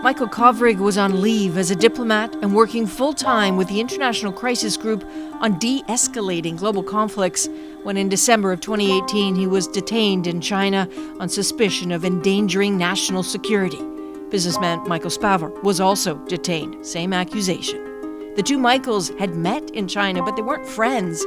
Michael Kovrig was on leave as a diplomat and working full-time with the International Crisis Group on de-escalating global conflicts when in December of 2018 he was detained in China on suspicion of endangering national security. Businessman Michael Spavor was also detained, same accusation. The two Michaels had met in China, but they weren't friends.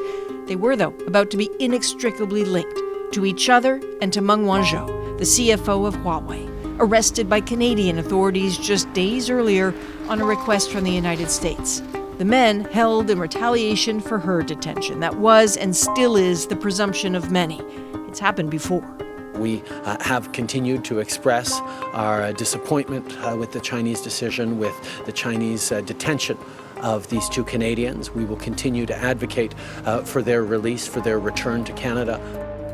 They were, though, about to be inextricably linked to each other and to Meng Wanzhou, the CFO of Huawei, arrested by Canadian authorities just days earlier on a request from the United States. The men held in retaliation for her detention. That was and still is the presumption of many. It's happened before. We have continued to express our disappointment with the Chinese decision, with the Chinese detention of these two Canadians. We will continue to advocate for their release, for their return to Canada.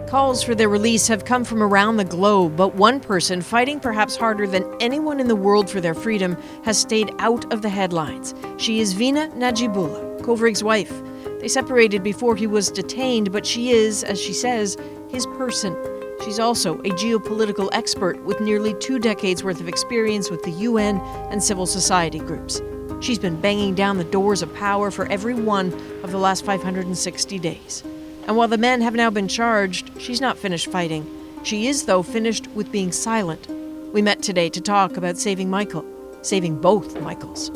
Calls for their release have come from around the globe, but one person fighting perhaps harder than anyone in the world for their freedom has stayed out of the headlines. She is Vina Nadjibulla, Kovrig's wife. They separated before he was detained, but she is, as she says, his person. She's also a geopolitical expert with nearly 2 decades worth of experience with the UN and civil society groups. She's been banging down the doors of power for every one of the last 560 days. And while the men have now been charged, she's not finished fighting. She is, though, finished with being silent. We met today to talk about saving Michael, saving both Michaels.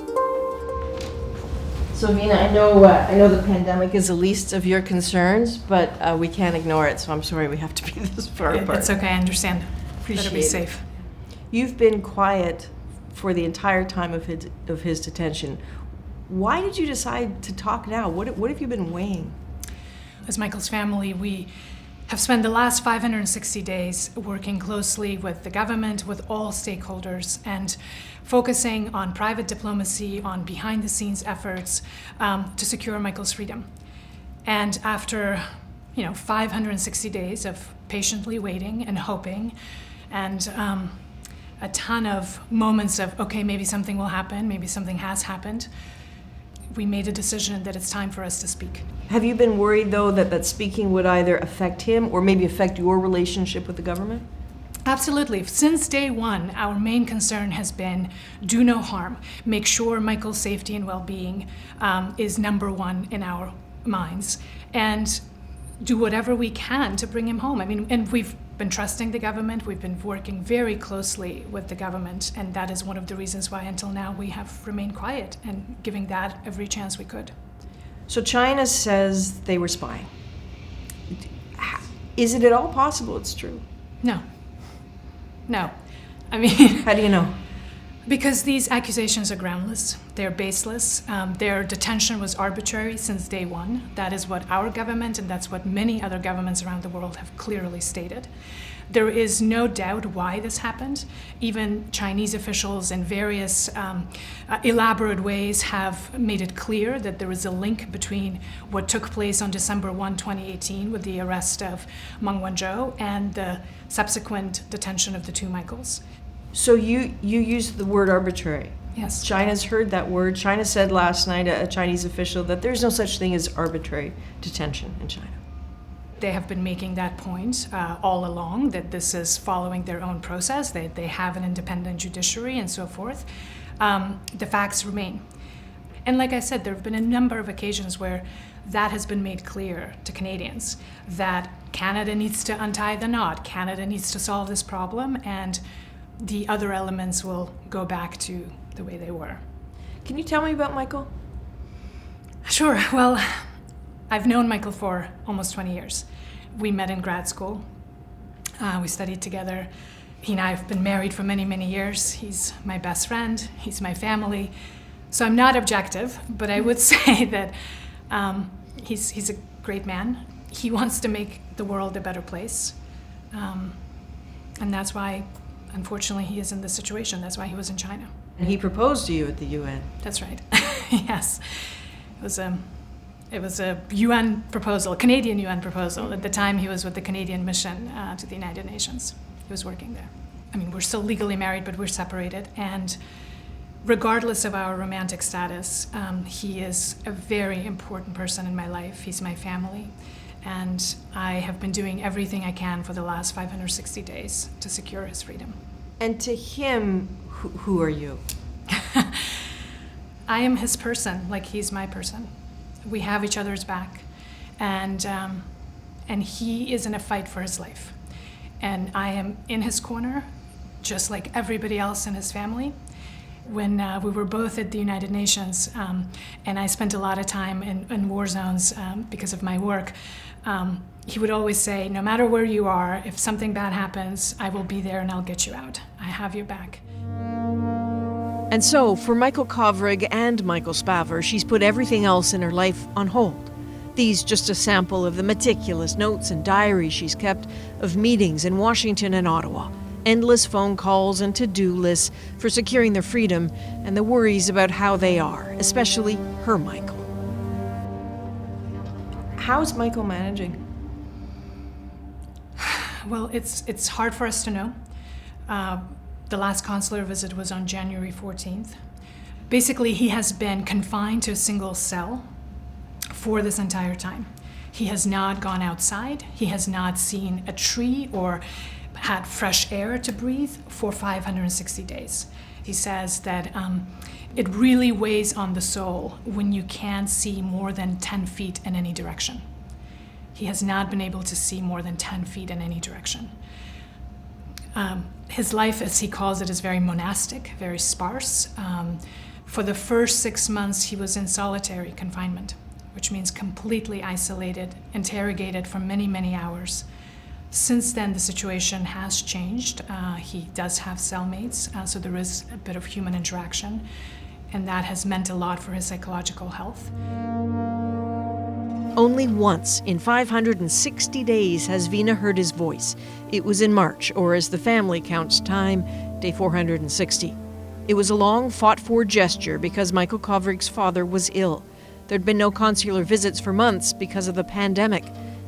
So, Vina, I know the pandemic is the least of your concerns, but we can't ignore it, so I'm sorry we have to be this far apart. It's okay, I understand. Appreciate Better be safe. You've been quiet for the entire time of his detention. Why did you decide to talk now? What have you been weighing? As Michael's family, we have spent the last 560 days working closely with the government, with all stakeholders, and focusing on private diplomacy, on behind-the-scenes efforts to secure Michael's freedom. And after 560 days of patiently waiting and hoping, and a ton of moments of, okay, maybe something will happen, maybe something has happened, we made a decision that it's time for us to speak. Have you been worried, though, that speaking would either affect him or maybe affect your relationship with the government? Absolutely. Since day one, our main concern has been do no harm. Make sure Michael's safety and well-being is number one in our minds. And do whatever we can to bring him home. And we've been trusting the government. We've been working very closely with the government, and that is one of the reasons why until now we have remained quiet and giving that every chance we could. So China says they were spying. Is it at all possible it's true? No. How do you know? Because these accusations are groundless, they're baseless, their detention was arbitrary since day one. That is what our government and that's what many other governments around the world have clearly stated. There is no doubt why this happened. Even Chinese officials in various elaborate ways have made it clear that there is a link between what took place on December 1, 2018 with the arrest of Meng Wanzhou and the subsequent detention of the two Michaels. So you used the word arbitrary. Yes. China's heard that word. China said last night, a Chinese official, that there's no such thing as arbitrary detention in China. They have been making that point all along, that this is following their own process. They have an independent judiciary and so forth. The facts remain. And like I said, there have been a number of occasions where that has been made clear to Canadians, that Canada needs to untie the knot. Canada needs to solve this problem, and the other elements will go back to the way they were. Can you tell me about Michael? Sure. Well, I've known Michael for almost 20 years. We met in grad school. We studied together. He and I have been married for many, many years. He's my best friend. He's my family. So I'm not objective, but I would say that he's a great man. He wants to make the world a better place. And that's why, unfortunately, he is in this situation. That's why he was in China. And he proposed to you at the UN. That's right. Yes. It was a UN proposal, a Canadian UN proposal. At the time, he was with the Canadian mission to the United Nations. He was working there. We're still legally married, but we're separated. And regardless of our romantic status, he is a very important person in my life. He's my family. And I have been doing everything I can for the last 560 days to secure his freedom. And to him, who are you? I am his person, like he's my person. We have each other's back, and he is in a fight for his life. And I am in his corner, just like everybody else in his family. When we were both at the United Nations, and I spent a lot of time in war zones because of my work, he would always say, no matter where you are, if something bad happens, I will be there and I'll get you out. I have your back. And so, for Michael Kovrig and Michael Spavor, she's put everything else in her life on hold. These just a sample of the meticulous notes and diaries she's kept of meetings in Washington and Ottawa, endless phone calls and to-do lists for securing their freedom, and the worries about how they are, especially her Michael. How's Michael managing? Well, it's hard for us to know. The last consular visit was on January 14th. Basically, he has been confined to a single cell for this entire time. He has not gone outside. He has not seen a tree or had fresh air to breathe for 560 days. He says that it really weighs on the soul when you can't see more than 10 feet in any direction. He has not been able to see more than 10 feet in any direction. His life, as he calls it, is very monastic, very sparse. For the first 6 months, he was in solitary confinement, which means completely isolated, interrogated for many, many hours. Since then, the situation has changed. He does have cellmates, so there is a bit of human interaction, and that has meant a lot for his psychological health. Only once in 560 days has Vina heard his voice. It was in March, or as the family counts time, day 460. It was a long, fought-for gesture because Michael Kovrig's father was ill. There'd been no consular visits for months because of the pandemic.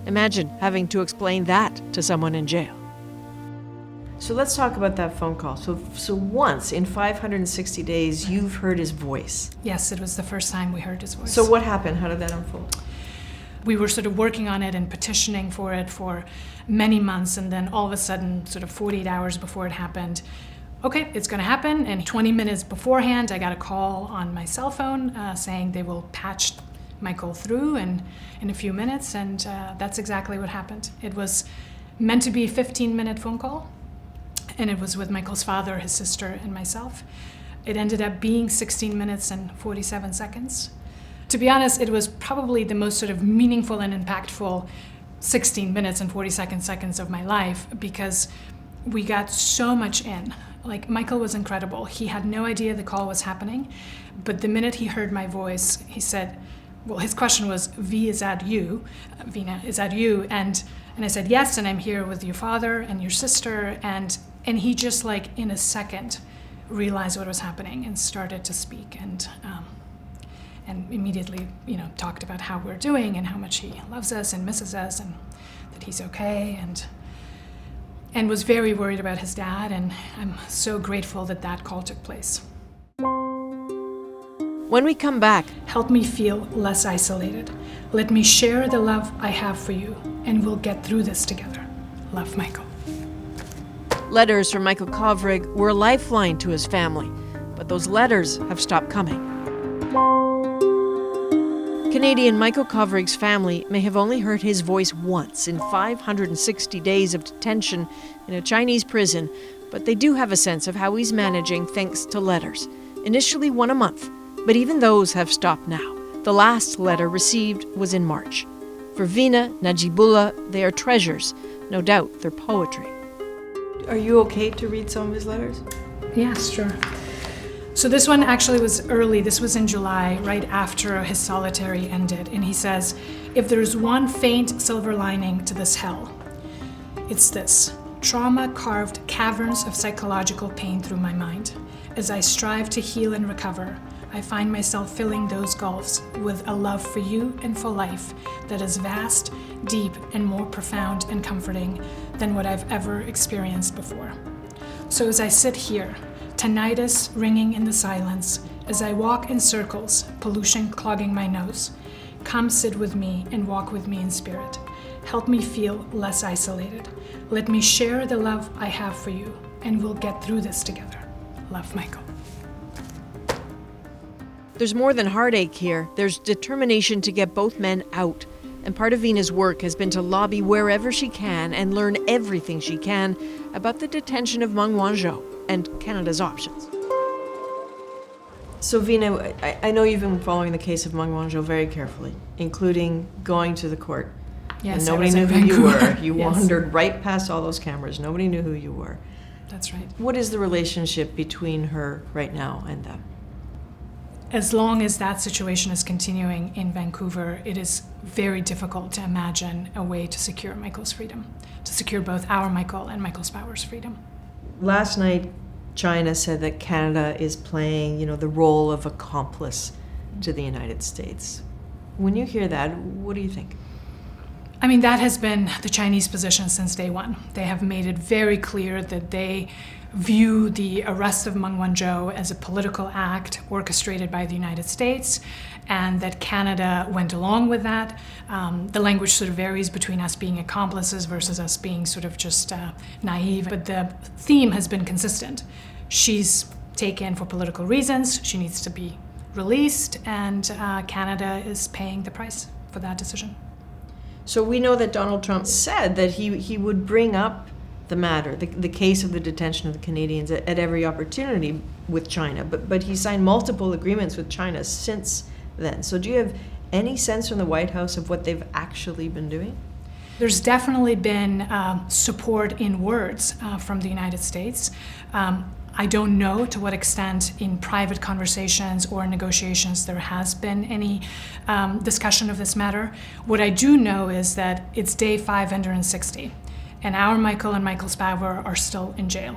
Imagine having to explain that to someone in jail. So let's talk about that phone call. So once in 560 days, you've heard his voice. Yes, it was the first time we heard his voice. So what happened? How did that unfold? We were sort of working on it and petitioning for it for many months, and then all of a sudden, sort of 48 hours before it happened, okay, it's going to happen. And 20 minutes beforehand, I got a call on my cell phone saying they will patch Michael through in a few minutes, and that's exactly what happened. It was meant to be a 15-minute phone call, and it was with Michael's father, his sister, and myself. It ended up being 16 minutes and 47 seconds. To be honest, it was probably the most sort of meaningful and impactful 16 minutes and 42 seconds of my life, because we got so much in. Like, Michael was incredible. He had no idea the call was happening, but the minute he heard my voice, he said, well, his question was, Vina, is that you? And I said, yes, and I'm here with your father and your sister, and he just, like, in a second realized what was happening and started to speak, and immediately, talked about how we're doing and how much he loves us and misses us and that he's okay, and was very worried about his dad, and I'm so grateful that call took place. When we come back, help me feel less isolated. Let me share the love I have for you, and we'll get through this together. Love, Michael. Letters from Michael Kovrig were a lifeline to his family, but those letters have stopped coming. Canadian Michael Kovrig's family may have only heard his voice once in 560 days of detention in a Chinese prison, but they do have a sense of how he's managing thanks to letters. Initially 1 a month, but even those have stopped now. The last letter received was in March. For Vina Nadjibulla, they are treasures. No doubt they're poetry. Are you okay to read some of his letters? Yes, sure. So this one actually was early. This was in July, right after his solitary ended. And he says, if there's one faint silver lining to this hell, it's this. Trauma carved caverns of psychological pain through my mind. As I strive to heal and recover, I find myself filling those gulfs with a love for you and for life that is vast, deep, and more profound and comforting than what I've ever experienced before. So as I sit here, tinnitus ringing in the silence, as I walk in circles, pollution clogging my nose, come sit with me and walk with me in spirit. Help me feel less isolated. Let me share the love I have for you, and we'll get through this together. Love, Michael. There's more than heartache here. There's determination to get both men out. And part of Vina's work has been to lobby wherever she can and learn everything she can about the detention of Meng Wanzhou and Canada's options. So Vina, I know you've been following the case of Meng Wanzhou very carefully, including going to the court. Yes, and nobody knew who you were. You wandered right past all those cameras. Nobody knew who you were. That's right. What is the relationship between her right now and them? As long as that situation is continuing in Vancouver, it is very difficult to imagine a way to secure Michael's freedom, to secure both our Michael and Michael Spavor's freedom. Last night, China said that Canada is playing, the role of accomplice to the United States. When you hear that, what do you think? I mean, that has been the Chinese position since day one. They have made it very clear that they view the arrest of Meng Wanzhou as a political act orchestrated by the United States, and that Canada went along with that. The language sort of varies between us being accomplices versus us being sort of just naive, but the theme has been consistent. She's taken for political reasons, she needs to be released, and Canada is paying the price for that decision. So we know that Donald Trump said that he would bring up the matter, the case of the detention of the Canadians at every opportunity with China, but he signed multiple agreements with China since then. So do you have any sense from the White House of what they've actually been doing? There's definitely been support in words from the United States. I don't know to what extent in private conversations or negotiations there has been any discussion of this matter. What I do know is that it's day 560, and our Michael and Michael Spavor are still in jail.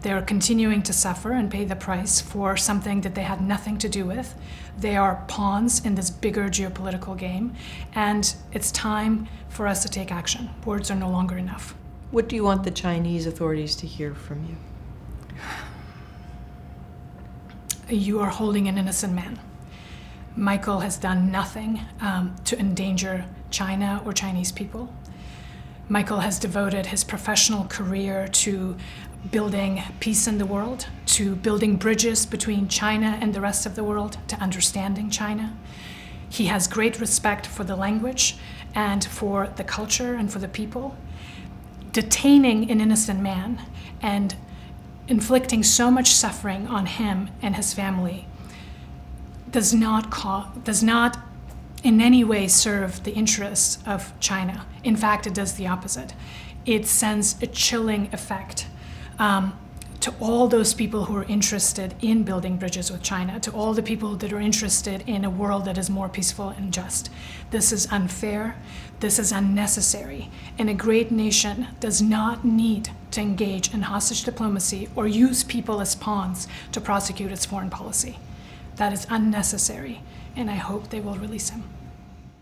They're continuing to suffer and pay the price for something that they had nothing to do with. They are pawns in this bigger geopolitical game, and it's time for us to take action. Words are no longer enough. What do you want the Chinese authorities to hear from you? You are holding an innocent man. Michael has done nothing to endanger China or Chinese people. Michael has devoted his professional career to building peace in the world, to building bridges between China and the rest of the world, to understanding China. He has great respect for the language and for the culture and for the people. Detaining an innocent man and inflicting so much suffering on him and his family does not in any way serve the interests of China. In fact, it does the opposite. It sends a chilling effect to all those people who are interested in building bridges with China, to all the people that are interested in a world that is more peaceful and just. This is unfair, this is unnecessary, and a great nation does not need to engage in hostage diplomacy or use people as pawns to prosecute its foreign policy. That is unnecessary, and I hope they will release him.